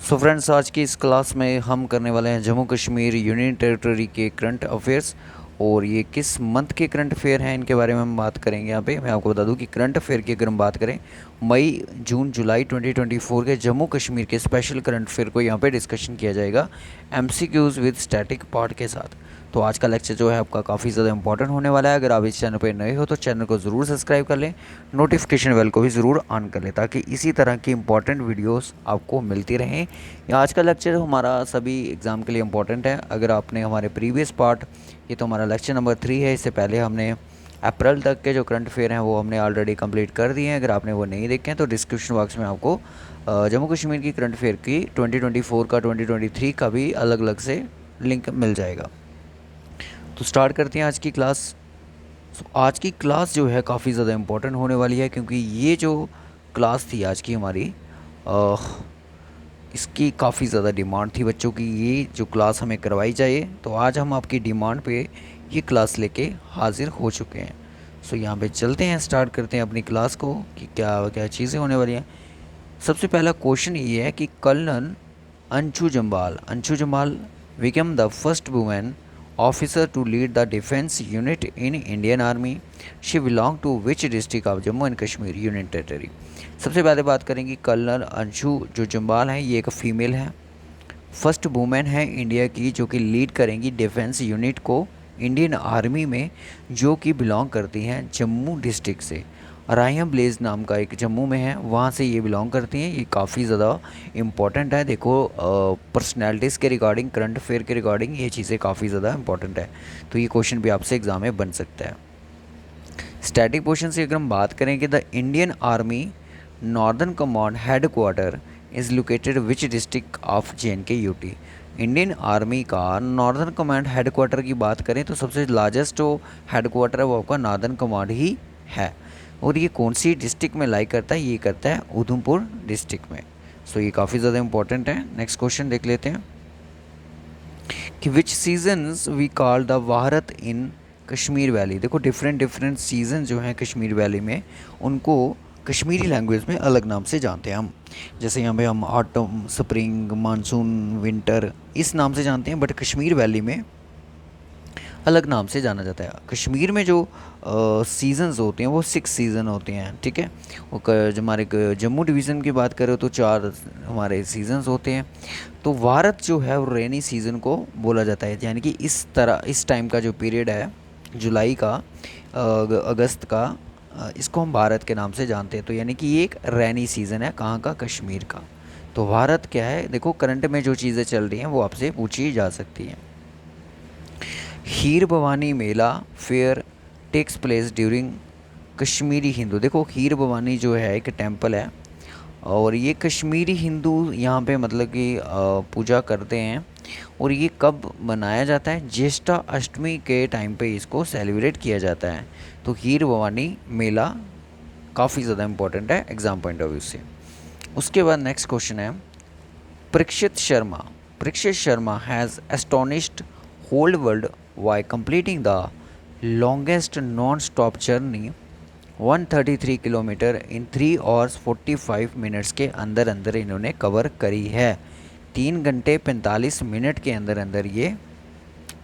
So friends, आज की इस क्लास में हम करने वाले हैं जम्मू कश्मीर यूनियन टेरिटरी के करंट अफेयर्स। और ये किस मंथ के करंट अफेयर हैं इनके बारे में हम बात करेंगे। यहाँ पे मैं आपको बता दूं कि करंट अफेयर की अगर हम बात करें, मई जून जुलाई 2024 के जम्मू कश्मीर के स्पेशल करंट अफेयर को यहाँ पे डिस्कशन किया जाएगा एमसीक्यूज़ विद स्टैटिक पार्ट के साथ। तो आज का लेक्चर जो है आपका काफ़ी ज़्यादा इंपॉर्टेंट होने वाला है। अगर आप इस चैनल पर नए हो तो चैनल को ज़रूर सब्सक्राइब कर लें, नोटिफिकेशन बेल को भी ज़रूर ऑन कर लें ताकि इसी तरह की इंपॉर्टेंट वीडियोस आपको मिलती रहें। ये आज का लेक्चर हमारा सभी एग्ज़ाम के लिए इंपॉर्टेंट है। अगर आपने हमारे प्रीवियस पार्ट, ये तो हमारा लेक्चर नंबर 3 है, इससे पहले हमने अप्रैल तक के जो करंट अफेयर हैं वो हमने ऑलरेडी कंप्लीट कर दिए हैं। अगर आपने वो नहीं देखे हैं तो डिस्क्रिप्शन बॉक्स में आपको जम्मू कश्मीर की करंट अफेयर की 2024 का 2023 का भी अलग अलग से लिंक मिल जाएगा। तो स्टार्ट करते हैं आज की क्लास। आज की क्लास जो है काफ़ी ज़्यादा इम्पोर्टेंट होने वाली है, क्योंकि ये जो क्लास थी आज की हमारी, अ, इसकी काफ़ी ज़्यादा डिमांड थी बच्चों की, ये जो क्लास हमें करवाई जाए। तो आज हम आपकी डिमांड पे ये क्लास लेके हाजिर हो चुके हैं। सो यहाँ पे चलते हैं, स्टार्ट करते हैं अपनी क्लास को कि क्या क्या चीज़ें होने वाली हैं। सबसे पहला क्वेश्चन ये है कि colonel Anshu Jamwal became the first woman officer to lead the defense unit in Indian Army. She belonged to which district of Jammu and Kashmir Union Territory? सबसे पहले बात करेंगे कर्नल अंशु जो जम्बाल हैं, ये एक फ़ीमेल है, फर्स्ट वुमेन है इंडिया की जो कि लीड करेंगी डिफेंस यूनिट को इंडियन आर्मी में, जो कि बिलोंग करती हैं जम्मू डिस्ट्रिक्ट से। रायम ब्लेज नाम का एक जम्मू में है, वहाँ से ये बिलोंग करती हैं। ये काफ़ी ज़्यादा इम्पॉर्टेंट है। देखो, पर्सनैलिटीज़ के रिगार्डिंग, करंट अफेयर के रिगार्डिंग ये चीज़ें काफ़ी ज़्यादा इंपॉर्टेंट है। तो ये क्वेश्चन भी आपसे एग्ज़ाम में बन सकता है। स्टैटिक पोर्शन से अगर हम बात करें कि the Indian army northern command head quarter is located which district of JNK UT। Indian army का नॉर्दर्न कमांड हेड क्वार्टर की बात करें तो सबसे लार्जेस्ट जो हेड क्वार्टर है वो आपका नॉर्दर्न कमांड ही है। और ये कौन सी डिस्ट्रिक्ट में लाई करता है? ये करता है उधमपुर डिस्ट्रिक्ट में। सो ये काफ़ी ज़्यादा इंपॉर्टेंट है। नेक्स्ट क्वेश्चन देख लेते हैं कि which seasons we call the Wahrat in Kashmir valley. देखो, डिफरेंट सीज़न जो हैं कश्मीर वैली में, उनको कश्मीरी लैंग्वेज में अलग नाम से जानते हैं हम। जैसे यहाँ पे हम ऑटम, स्प्रिंग, मानसून, विंटर इस नाम से जानते हैं, बट कश्मीर वैली में अलग नाम से जाना जाता है। कश्मीर में जो सीज़न्स होते हैं वो 6 सीज़न होते हैं, ठीक है। जो हमारे जम्मू डिवीज़न की बात करें तो 4 हमारे सीज़न्स होते हैं। तो भारत जो है वो रेनी सीज़न को बोला जाता है, यानी कि इस तरह इस टाइम का जो पीरियड है, जुलाई का, अगस्त का, इसको हम भारत के नाम से जानते हैं। तो यानी कि ये एक रेनी सीज़न है, कहाँ का? कश्मीर का। तो भारत क्या है? देखो, करंट में जो चीज़ें चल रही हैं वो आपसे पूछी जा सकती हैं। Kheer Bhawani Mela fair takes place during Kashmiri Hindu. देखो, हीर भवानी जो है एक टेम्पल है, और ये कश्मीरी हिंदू यहाँ पे मतलब कि पूजा करते हैं। और ये कब मनाया जाता है? ज्येष्ठा अष्टमी के टाइम पे इसको सेलिब्रेट किया जाता है। तो हीर भवानी मेला काफ़ी ज़्यादा इम्पोर्टेंट है एग्ज़ाम पॉइंट ऑफ व्यू से। उसके बाद नेक्स्ट क्वेश्चन है Parikshit Sharma has astonished whole world by completing the longest non stop journey 133 kilometre इन 3 hours 45 मिनट्स के अंदर अंदर इन्होंने कवर करी है। 3 घंटे 45 मिनट के अंदर अंदर ये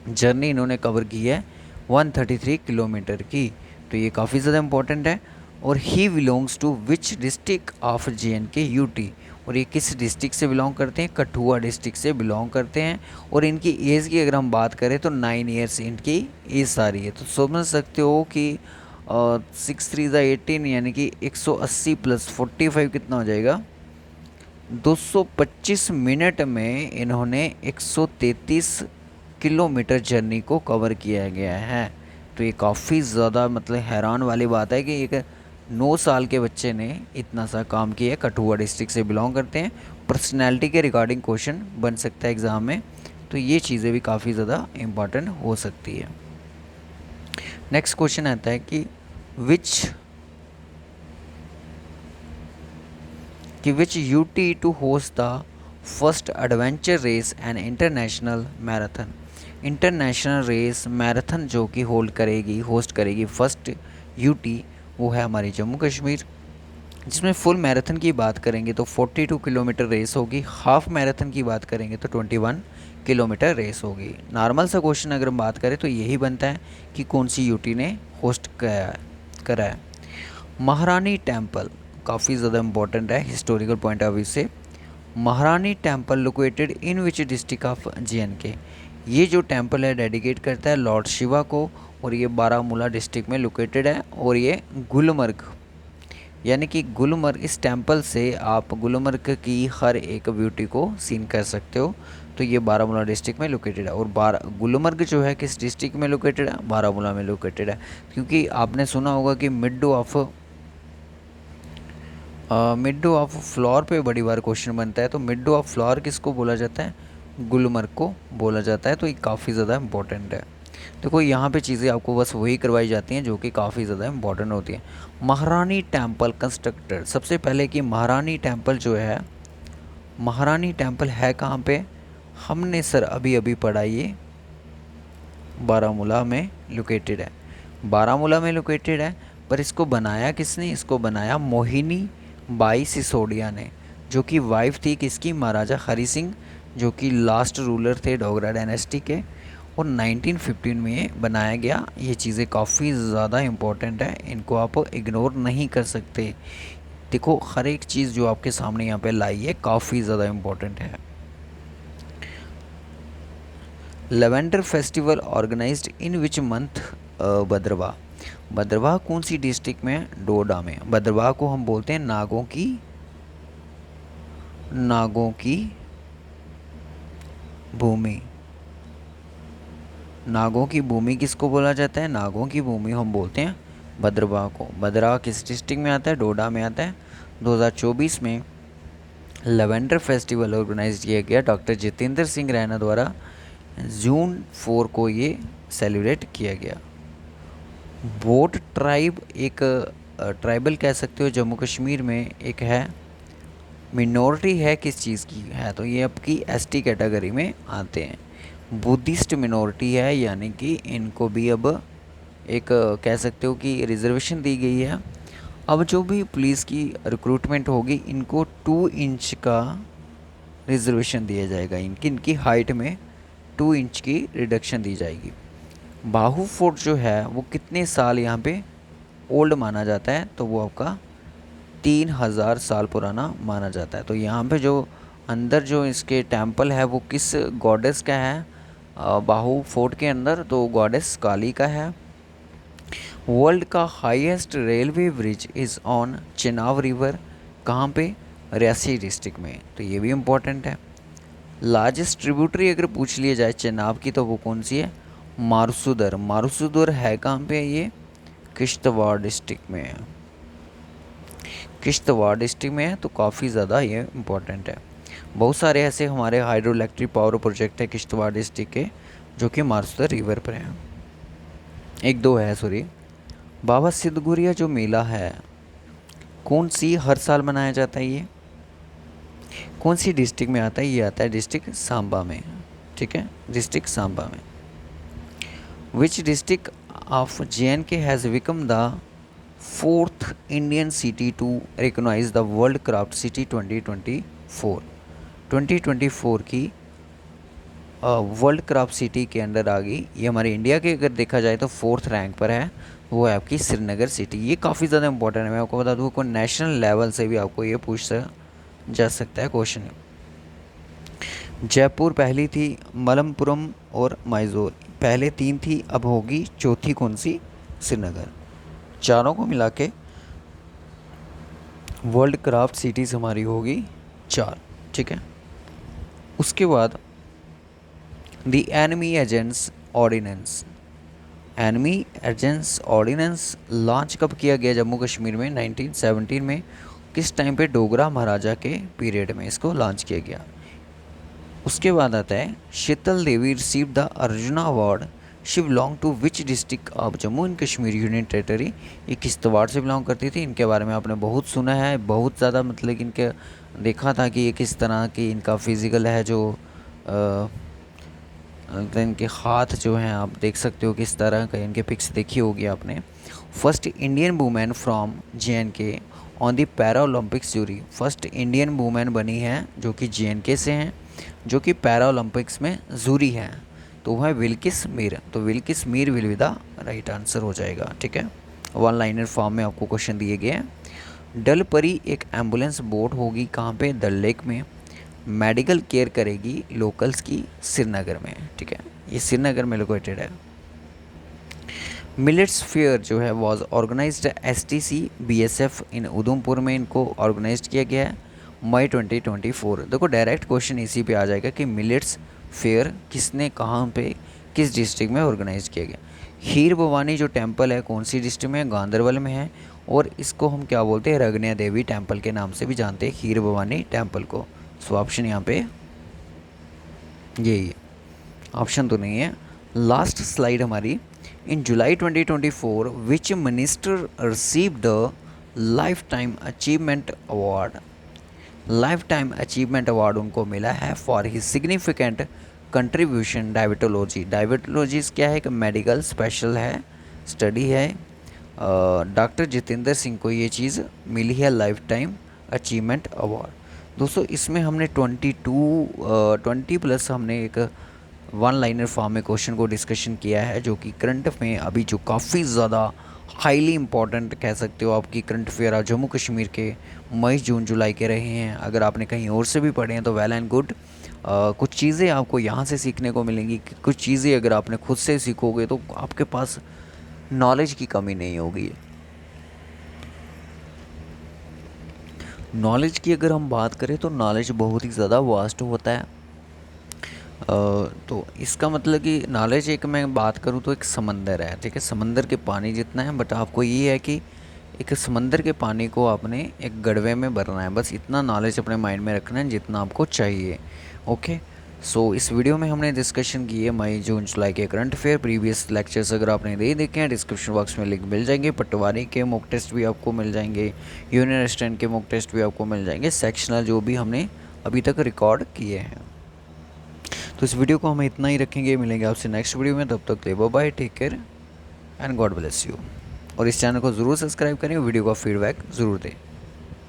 जर्नी इन्होंने कवर की है 133 किलोमीटर की। तो ये काफ़ी ज़्यादा इम्पोर्टेंट है। और he belongs to which district of JNK UT। और ये किस डिस्ट्रिक्ट से बिलोंग करते हैं? कठुआ डिस्ट्रिक्ट से बिलोंग करते हैं। और इनकी एज की अगर हम बात करें तो 9 ईयर्स इनकी एज सारी है। तो समझ सकते हो कि 6 3 18, यानी कि 180 + 45 कितना हो जाएगा? 225 मिनट में इन्होंने 133 किलोमीटर जर्नी को कवर किया गया है। तो ये काफ़ी ज़्यादा मतलब हैरान वाली बात है कि एक 9 साल के बच्चे ने इतना सा काम किया है। कठुआ डिस्ट्रिक्ट से बिलोंग करते हैं। पर्सनैलिटी के रिगार्डिंग क्वेश्चन बन सकता है एग्ज़ाम में। तो ये चीज़ें भी काफ़ी ज़्यादा इम्पॉर्टेंट हो सकती है। नेक्स्ट क्वेश्चन आता है कि which UT to host the first adventure race and international marathon. International race marathon जो कि होस्ट करेगी फर्स्ट UT, वो है हमारी जम्मू कश्मीर। जिसमें फुल मैराथन की बात करेंगे तो 42 किलोमीटर रेस होगी, हाफ मैराथन की बात करेंगे तो 21 किलोमीटर रेस होगी। नॉर्मल सा क्वेश्चन अगर हम बात करें तो यही बनता है कि कौन सी यूटी ने होस्ट करा है। महारानी टेम्पल काफ़ी ज़्यादा इम्पोर्टेंट है हिस्टोरिकल पॉइंट ऑफ व्यू से। महारानी temple located in which district of JNK। ये जो टेम्पल है डेडिकेट करता है लॉर्ड शिवा को, और ये बारामूला डिस्ट्रिक्ट में लोकेटेड है, और ये गुलमर्ग यानी कि गुलमर्ग, इस टेंपल से आप गुलमर्ग की हर एक ब्यूटी को सीन कर सकते हो। तो ये बारामूला डिस्ट्रिक्ट में लोकेटेड है। और गुलमर्ग जो है किस डिस्ट्रिक्ट में लोकेटेड है? बारामूला में लोकेटेड है। क्योंकि आपने सुना होगा कि मिड्डो ऑफ फ्लोर पे बड़ी बार क्वेश्चन बनता है, तो मिड्डो ऑफ फ्लोर किसको बोला जाता है? गुलमर्ग को बोला जाता है। तो ये काफ़ी ज़्यादा इम्पोर्टेंट है। देखो यहाँ पे चीज़ें आपको बस वही करवाई जाती हैं जो कि काफ़ी ज़्यादा इम्पोर्टेंट होती हैं। महारानी टेम्पल कंस्ट्रक्टेड, सबसे पहले कि महारानी टेम्पल जो है, महारानी टेम्पल है कहाँ पे? हमने सर अभी अभी पढ़ा, ये बारामूला में लोकेटेड है। बारामूला में लोकेटेड है, पर इसको बनाया किसने? इसको बनाया मोहिनी बाई सिसोदिया ने, जो कि वाइफ थी किसकी? महाराजा हरी सिंह, जो कि लास्ट रूलर थे डोगरा डायनेस्टी के। और 1915 में ये बनाया गया। ये चीज़ें काफ़ी ज़्यादा इम्पोर्टेंट है, इनको आप इग्नोर नहीं कर सकते। देखो हर एक चीज़ जो आपके सामने यहाँ पे लाई है काफ़ी ज़्यादा इम्पोर्टेंट है। Lavender festival organised in which month? Bhaderwah. Bhaderwah कौन सी डिस्ट्रिक्ट में? डोडा में। भद्रवाह को हम बोलते हैं नागों की भूमि। नागों की भूमि किसको बोला जाता है? नागों की भूमि हम बोलते हैं भद्रवाह को। भद्रवाह किस डिस्ट्रिक्ट में आता है? डोडा में आता है। 2024 में लेवेंडर फेस्टिवल ऑर्गेनाइज किया गया डॉक्टर जितेंद्र सिंह रैना द्वारा। जून 4 को ये सेलिब्रेट किया गया। बोट ट्राइब एक ट्राइबल कह सकते हो जम्मू कश्मीर में एक है, मिनॉरिटी है, किस चीज़ की है? तो ये आपकी ST कैटेगरी में आते हैं। बुद्धिस्ट मिनॉरिटी है, यानी कि इनको भी अब एक कह सकते हो कि रिजर्वेशन दी गई है। अब जो भी पुलिस की रिक्रूटमेंट होगी इनको 2 इंच का रिजर्वेशन दिया जाएगा। इनकी हाइट में 2 इंच की रिडक्शन दी जाएगी। बाहू फोर्ट जो है वो कितने साल यहाँ पे ओल्ड माना जाता है? तो वो आपका 3000 साल पुराना माना जाता है। तो यहाँ पे जो अंदर जो इसके टेम्पल है वो किस गॉडेस का है? बाहू फोर्ट के अंदर तो गॉडेस काली का है। वर्ल्ड का highest railway bridge is on Chenab river, कहाँ पे? रियासी डिस्ट्रिक्ट में। तो ये भी इम्पोर्टेंट है। लार्जेस्ट ट्रिब्यूटरी अगर पूछ लिया जाए चेनाब की तो वो कौन सी है? मारुसुदर। मारुसुदर है कहाँ पे? ये किश्तवाड़ डिस्ट्रिक्ट में है। किश्तवाड़ डिस्ट्रिक्ट में है, तो काफ़ी ज़्यादा ये इम्पोर्टेंट है। बहुत सारे ऐसे हमारे हाइड्रो इलेक्ट्रिक पावर प्रोजेक्ट है किश्तवाड़ डिस्ट्रिक्ट के जो कि मारुसुदर रिवर पर हैं। एक दो है सॉरी। बाबा सिद्धगुरिया जो मेला है कौन सी हर साल मनाया जाता है? ये कौन सी डिस्ट्रिक्ट में आता है? ये आता है डिस्ट्रिक्ट सांबा में। ठीक है, डिस्ट्रिक्ट सांबा में। Which district of JNK has become the 4th Indian city to recognise the world craft city 2024? 2024 की वर्ल्ड क्राफ्ट सिटी के अंडर आ गई। ये हमारे इंडिया के अगर देखा जाए तो 4th रैंक पर है, वो है आपकी श्रीनगर सिटी। ये काफ़ी ज़्यादा इंपॉर्टेंट है। मैं आपको बता दूँ को नेशनल लेवल से भी आपको ये पूछ जा सकता है क्वेश्चन। जयपुर पहली थी, मलमपुरम और माइजोर पहले 3 थी, अब होगी चौथी कौन सी? श्रीनगर। चारों को मिला के वर्ल्ड क्राफ्ट सिटीज़ हमारी होगी 4। ठीक है, उसके बाद the enemy agents ordinance. Enemy agents ordinance launch कब किया गया जम्मू कश्मीर में? 1917 में। किस टाइम पे? डोगरा महाराजा के पीरियड में इसको लॉन्च किया गया। उसके बाद आता है Sheetal Devi receive the Arjuna award, she belong to which district of Jammu and Kashmir union territory. ये किश्तवाड़ से बिलोंग करती थी। इनके बारे में आपने बहुत सुना है, बहुत ज़्यादा मतलब कि इनके देखा था कि ये किस तरह की इनका फिज़िकल है, जो इनके हाथ जो हैं आप देख सकते हो किस तरह का, इनके पिक्स देखी होगी आपने। First Indian women from JNK on the para Olympics jury. First Indian women बनी है जो कि JNK से हैं, जो कि पैरा ओलंपिक्स में जूरी है, तो वह है विल्किस मीर। तो Bilquis Mir will be the right answer हो जाएगा। ठीक है, वन लाइनर फॉर्म में आपको क्वेश्चन दिए गए हैं। डल परी एक एम्बुलेंस बोट होगी कहाँ पे? डल लेक में। मेडिकल केयर करेगी लोकल्स की श्रीनगर में। ठीक है, ये श्रीनगर में लोकेटेड है। मिलेट्स फेयर जो है वाज ऑर्गेनाइज्ड STC BSF इन उधमपुर में, इनको ऑर्गेनाइज किया गया है मई 2024। देखो डायरेक्ट क्वेश्चन इसी पे आ जाएगा कि मिलेट्स फेयर किसने कहाँ पे किस डिस्ट्रिक्ट में ऑर्गेनाइज किया गया। हीर भवानी जो टेम्पल है कौन सी डिस्ट्रिक्ट में है? गांधरबल में है, और इसको हम क्या बोलते हैं? रगनिया देवी टेम्पल के नाम से भी जानते हैं हीर भवानी टेम्पल को। सो ऑप्शन यहाँ पे यही है, ऑप्शन तो नहीं है। लास्ट स्लाइड हमारी। In July 2024 which minister received the lifetime achievement award? Lifetime achievement award उनको मिला है for he significant contribution diabetology. Diabetology क्या है? एक मेडिकल स्पेशल है, स्टडी है। डॉक्टर जितेंद्र सिंह को ये चीज़ मिली है लाइफ टाइम अचीवमेंट अवार्ड। दोस्तों इसमें हमने 20+ हमने एक वन लाइनर फॉर्म में क्वेश्चन को डिस्कशन किया है, जो कि करंट में अभी जो काफ़ी ज़्यादा हाईली इंपॉर्टेंट कह सकते हो आपकी करंट अफेयर आज जम्मू कश्मीर के मई जून जुलाई के रहे हैं। अगर आपने कहीं और से भी पढ़े हैं तो वेल एंड गुड। कुछ चीज़ें आपको यहाँ से सीखने को मिलेंगी, कुछ चीज़ें अगर आपने खुद से सीखोगे तो आपके पास नॉलेज की कमी नहीं होगी। नॉलेज की अगर हम बात करें तो नॉलेज बहुत ही ज़्यादा वास्ट होता है। तो इसका मतलब कि नॉलेज एक मैं बात करूँ तो एक समंदर है। ठीक है, समंदर के पानी जितना है, बट आपको ये है कि एक समंदर के पानी को आपने एक गड़वे में भरना है। बस इतना नॉलेज अपने माइंड में रखना है जितना आपको चाहिए। ओके, सो इस वीडियो में हमने डिस्कशन की है मई जून जुलाई के करंट अफेयर। प्रीवियस लेक्चर्स अगर आपने नहीं देखे हैं डिस्क्रिप्शन बॉक्स में लिंक मिल जाएंगे। पटवारी के मॉक टेस्ट भी आपको मिल जाएंगे, यूनियन असिस्टेंट के मॉक टेस्ट भी आपको मिल जाएंगे, सेक्शनल जो भी हमने अभी तक रिकॉर्ड किए हैं। तो इस वीडियो को हम इतना ही रखेंगे, मिलेंगे आपसे नेक्स्ट वीडियो में। तब तक bye bye, take care and God bless you. और इस चैनल को ज़रूर सब्सक्राइब करें, वीडियो का फीडबैक ज़रूर दें।